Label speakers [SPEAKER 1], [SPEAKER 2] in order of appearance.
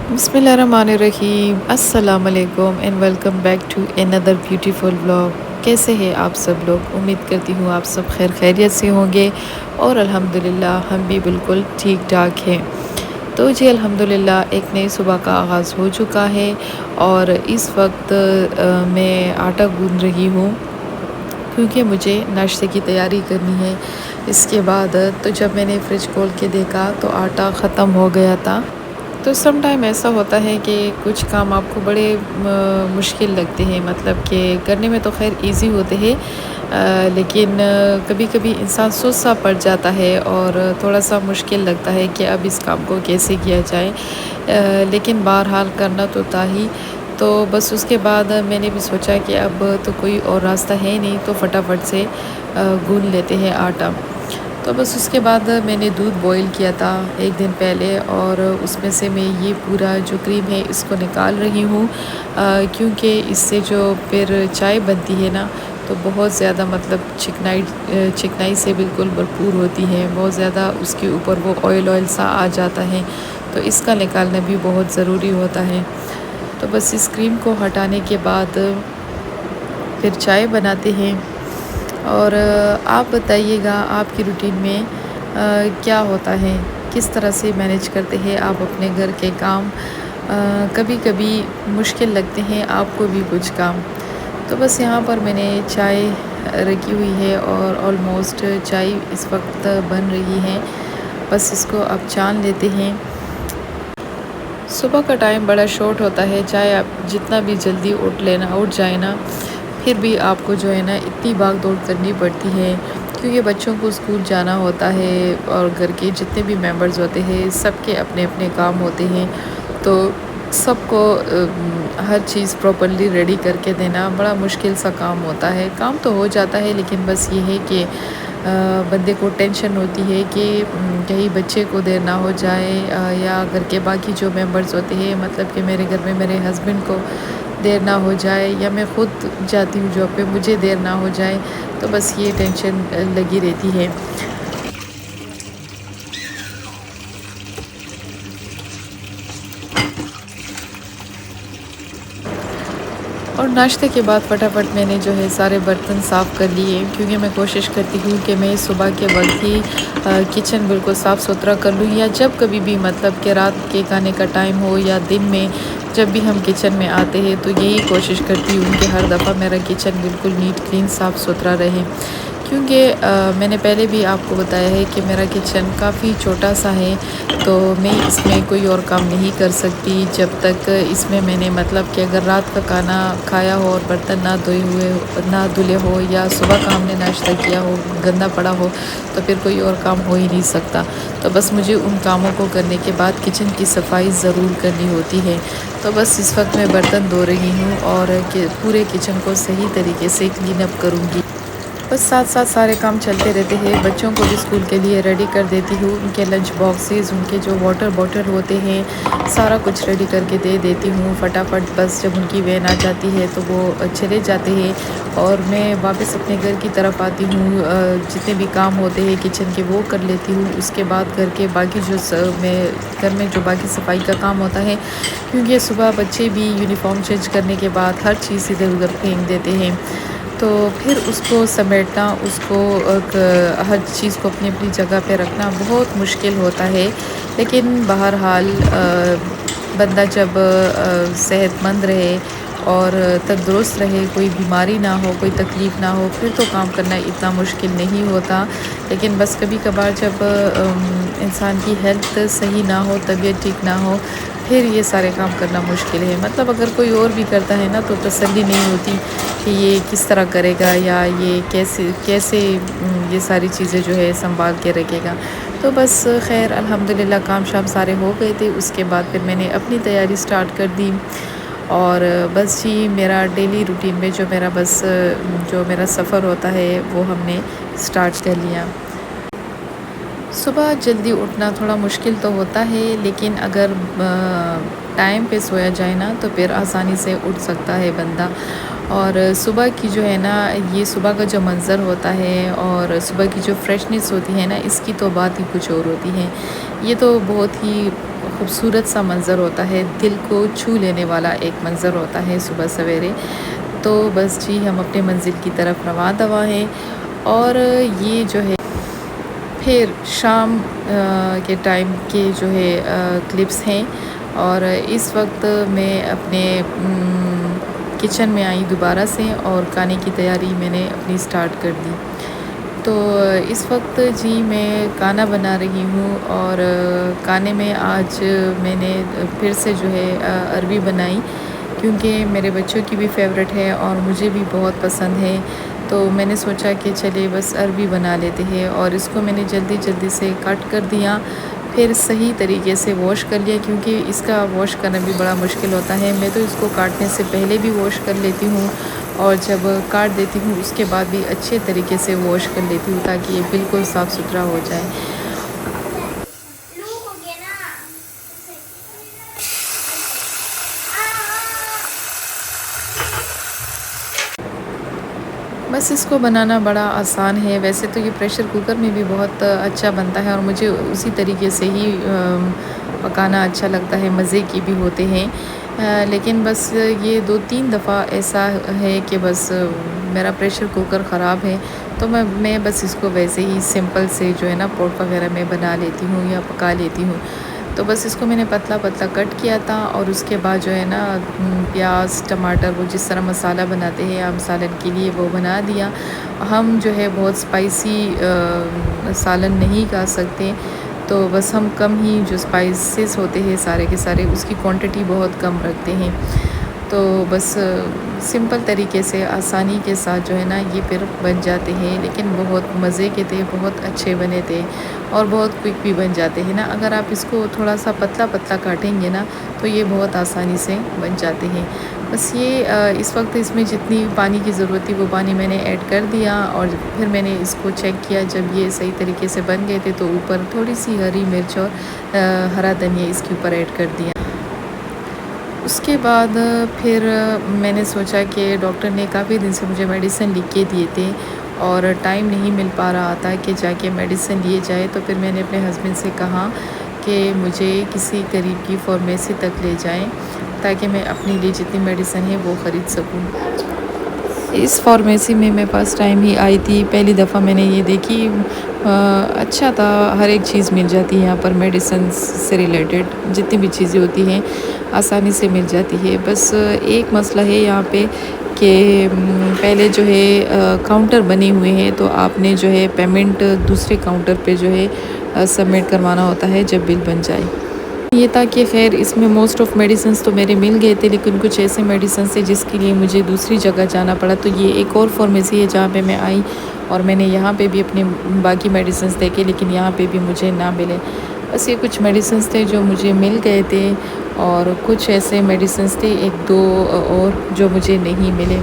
[SPEAKER 1] बिस्मिल्लाहिर्रहमानिर्रहीम अस्सलाम वालेकुम and welcome back to another beautiful vlog. कैसे हैं आप सब लोग? उम्मीद करती हूँ आप सब खैर खैरियत से होंगे और अल्हम्दुलिल्लाह हम भी बिल्कुल ठीक ठाक हैं। तो जी अल्हम्दुलिल्लाह एक नई सुबह का आगाज़ हो चुका है और इस वक्त मैं आटा गूंद रही हूँ क्योंकि मुझे नाश्ते की तैयारी करनी है। इसके बाद तो जब मैंने फ़्रिज खोल के देखा तो आटा ख़त्म हो गया था। तो सम टाइम ऐसा होता है कि कुछ काम आपको बड़े मुश्किल लगते हैं, मतलब कि करने में तो खैर इजी होते हैं, लेकिन कभी-कभी इंसान सुस्त सा पड़ जाता है और थोड़ा सा मुश्किल लगता है कि अब इस काम को कैसे किया जाए, लेकिन बहरहाल करना तो था ही। तो बस उसके बाद मैंने भी सोचा कि अब तो कोई और रास्ता है नहीं, तो फटाफट से गूंद लेते हैं आटा। तो बस उसके बाद मैंने दूध बॉईल किया था एक दिन पहले और उसमें से मैं ये पूरा जो क्रीम है इसको निकाल रही हूँ, क्योंकि इससे जो फिर चाय बनती है ना, तो बहुत ज़्यादा मतलब चिकनाई से बिल्कुल भरपूर होती है, बहुत ज़्यादा उसके ऊपर वो ऑयल ऑयल सा आ जाता है, तो इसका निकालना भी बहुत ज़रूरी होता है। तो बस इस क्रीम को हटाने के बाद फिर चाय बनाते हैं। और आप बताइएगा आपकी रूटीन में क्या होता है? किस तरह से मैनेज करते हैं आप अपने घर के काम? कभी कभी मुश्किल लगते हैं आपको भी कुछ काम। तो बस यहाँ पर मैंने चाय रखी हुई है और ऑलमोस्ट चाय इस वक्त बन रही है। बस इसको अब छान लेते हैं। सुबह का टाइम बड़ा शॉर्ट होता है, चाहे आप जितना भी जल्दी उठ जाए ना, फिर भी आपको जो है ना इतनी भाग दौड़ करनी पड़ती है, क्योंकि बच्चों को स्कूल जाना होता है और घर के जितने भी मेंबर्स होते हैं सबके अपने अपने काम होते हैं। तो सबको हर चीज़ प्रॉपरली रेडी करके देना बड़ा मुश्किल सा काम होता है। काम तो हो जाता है, लेकिन बस ये है कि बंदे को टेंशन होती है कि कहीं बच्चे को देर ना हो जाए, या घर के बाकी जो मेंबर्स होते हैं, मतलब कि मेरे घर में मेरे हस्बैंड को देर ना हो जाए, या मैं ख़ुद जाती हूँ जॉब पे मुझे देर ना हो जाए। तो बस ये टेंशन लगी रहती है। और नाश्ते के बाद फटाफट मैंने जो है सारे बर्तन साफ़ कर लिए, क्योंकि मैं कोशिश करती हूँ कि मैं सुबह के वक्त ही किचन बिल्कुल साफ़ सुथरा कर लूँ, या जब कभी भी मतलब कि रात के खाने का टाइम हो या दिन में जब भी हम किचन में आते हैं, तो यही कोशिश करती हूँ कि हर दफ़ा मेरा किचन बिल्कुल नीट क्लीन साफ़ सुथरा रहे। क्योंकि मैंने पहले भी आपको बताया है कि मेरा किचन काफ़ी छोटा सा है, तो मैं इसमें कोई और काम नहीं कर सकती जब तक इसमें मैंने मतलब कि अगर रात का खाना खाया हो और बर्तन ना धुले हो, या सुबह का हमने नाश्ता किया हो गंदा पड़ा हो, तो फिर कोई और काम हो ही नहीं सकता। तो बस मुझे उन कामों को करने के बाद किचन की सफाई ज़रूर करनी होती है। तो बस इस वक्त मैं बर्तन धो रही हूँ और पूरे किचन को सही तरीके से क्लीन अप करूँगी। बस साथ साथ सारे काम चलते रहते हैं। बच्चों को भी स्कूल के लिए रेडी कर देती हूँ, उनके लंच बॉक्सेस, उनके जो वाटर बॉटल होते हैं, सारा कुछ रेडी करके दे देती हूँ फटाफट। बस जब उनकी वैन आ जाती है तो वो चले जाते हैं और मैं वापस अपने घर की तरफ आती हूँ। जितने भी काम होते हैं किचन के वो कर लेती हूँ। उसके बाद घर के बाकी मैं घर में जो बाकी सफाई का काम होता है, क्योंकि सुबह बच्चे भी यूनिफॉर्म चेंज करने के बाद हर चीज़ इधर उधर फेंक देते हैं, तो फिर उसको समेटना, उसको हर चीज़ को अपनी अपनी जगह पे रखना बहुत मुश्किल होता है। लेकिन बहरहाल बंदा जब सेहतमंद रहे और तंदुरुस्त रहे, कोई बीमारी ना हो, कोई तकलीफ़ ना हो, फिर तो काम करना इतना मुश्किल नहीं होता। लेकिन बस कभी कभार जब इंसान की हेल्थ सही ना हो, तबीयत ठीक ना हो, फिर ये सारे काम करना मुश्किल है। मतलब अगर कोई और भी करता है ना, तो तसल्ली नहीं होती कि ये किस तरह करेगा, या ये कैसे कैसे ये सारी चीज़ें जो है संभाल के रखेगा। तो बस खैर अल्हम्दुलिल्लाह काम शाम सारे हो गए थे। उसके बाद फिर मैंने अपनी तैयारी स्टार्ट कर दी। और बस जी मेरा डेली रूटीन में जो मेरा सफ़र होता है वो हमने स्टार्ट कर लिया। सुबह जल्दी उठना थोड़ा मुश्किल तो होता है, लेकिन अगर टाइम पे सोया जाए ना, तो फिर आसानी से उठ सकता है बंदा। और सुबह की जो है ना, ये सुबह का जो मंज़र होता है और सुबह की जो फ्रेशनेस होती है ना, इसकी तो बात ही कुछ और होती है। ये तो बहुत ही खूबसूरत सा मंज़र होता है, दिल को छू लेने वाला एक मंज़र होता है सुबह सवेरे। तो बस जी हम अपने मंज़िल की तरफ रवां दवा हैं। और ये जो है फिर शाम के टाइम के जो है क्लिप्स हैं। और इस वक्त मैं अपने किचन में आई दोबारा से और खाने की तैयारी मैंने अपनी स्टार्ट कर दी। तो इस वक्त जी मैं खाना बना रही हूँ और खाने में आज मैंने फिर से जो है अरबी बनाई, क्योंकि मेरे बच्चों की भी फेवरेट है और मुझे भी बहुत पसंद है। तो मैंने सोचा कि चलिए बस अरबी बना लेते हैं। और इसको मैंने जल्दी जल्दी से कट कर दिया, फिर सही तरीके से वॉश कर लिया, क्योंकि इसका वॉश करना भी बड़ा मुश्किल होता है। मैं तो इसको काटने से पहले भी वॉश कर लेती हूँ और जब काट देती हूँ उसके बाद भी अच्छे तरीके से वॉश कर लेती हूँ, ताकि ये बिल्कुल साफ़ सुथरा हो जाए। बस इसको बनाना बड़ा आसान है। वैसे तो ये प्रेशर कुकर में भी बहुत अच्छा बनता है और मुझे उसी तरीके से ही पकाना अच्छा लगता है, मज़े की भी होते हैं। लेकिन बस ये 2-3 दफ़ा ऐसा है कि बस मेरा प्रेशर कुकर ख़राब है, तो मैं बस इसको वैसे ही सिंपल से जो है ना पॉट वगैरह में बना लेती हूँ या पका लेती हूँ। तो बस इसको मैंने पतला पतला कट किया था और उसके बाद जो है ना प्याज टमाटर वो जिस तरह मसाला बनाते हैं आम सालन के लिए वो बना दिया। हम जो है बहुत स्पाइसी सालन नहीं खा सकते, तो बस हम कम ही जो स्पाइसेस होते हैं सारे के सारे उसकी क्वांटिटी बहुत कम रखते हैं। तो बस सिंपल तरीके से आसानी के साथ जो है ना ये फिर बन जाते हैं, लेकिन बहुत मज़े के थे, बहुत अच्छे बने थे और बहुत क्विक भी बन जाते हैं ना। अगर आप इसको थोड़ा सा पतला पतला काटेंगे ना तो ये बहुत आसानी से बन जाते हैं। बस ये इस वक्त इसमें जितनी पानी की ज़रूरत थी वो पानी मैंने ऐड कर दिया और फिर मैंने इसको चेक किया। जब ये सही तरीके से बन गए थे तो ऊपर थोड़ी सी हरी मिर्च और हरा धनिया इसके ऊपर ऐड कर दिया। उसके बाद फिर मैंने सोचा कि डॉक्टर ने काफ़ी दिन से मुझे मेडिसिन लिख के दिए थे और टाइम नहीं मिल पा रहा था कि जाके मेडिसिन लिए जाए। तो फिर मैंने अपने हस्बैंड से कहा कि मुझे किसी करीब की फार्मेसी तक ले जाएं, ताकि मैं अपने लिए जितनी मेडिसिन है वो ख़रीद सकूं। इस फार्मेसी में मैं फ़र्स्ट टाइम ही आई थी, पहली दफ़ा मैंने ये देखी। अच्छा था, हर एक चीज़ मिल जाती है यहाँ पर, मेडिसिन से रिलेटेड जितनी भी चीज़ें होती हैं आसानी से मिल जाती है। बस एक मसला है यहाँ पे कि पहले जो है काउंटर बने हुए हैं, तो आपने जो है पेमेंट दूसरे काउंटर पे जो है सबमिट करवाना होता है जब बिल बन जाए। ये था कि ख़ैर इसमें मोस्ट ऑफ़ मेडिसिन्स तो मेरे मिल गए थे, लेकिन कुछ ऐसे मेडिसिन्स थे जिसके लिए मुझे दूसरी जगह जाना पड़ा। तो ये एक और फार्मेसी है जहाँ पे मैं आई और मैंने यहाँ पे भी अपने बाकी मेडिसिन्स देखे, लेकिन यहाँ पे भी मुझे ना मिले। बस ये कुछ मेडिसिन्स थे जो मुझे मिल गए थे और कुछ ऐसे मेडिसिन्स थे 1-2 और जो मुझे नहीं मिले।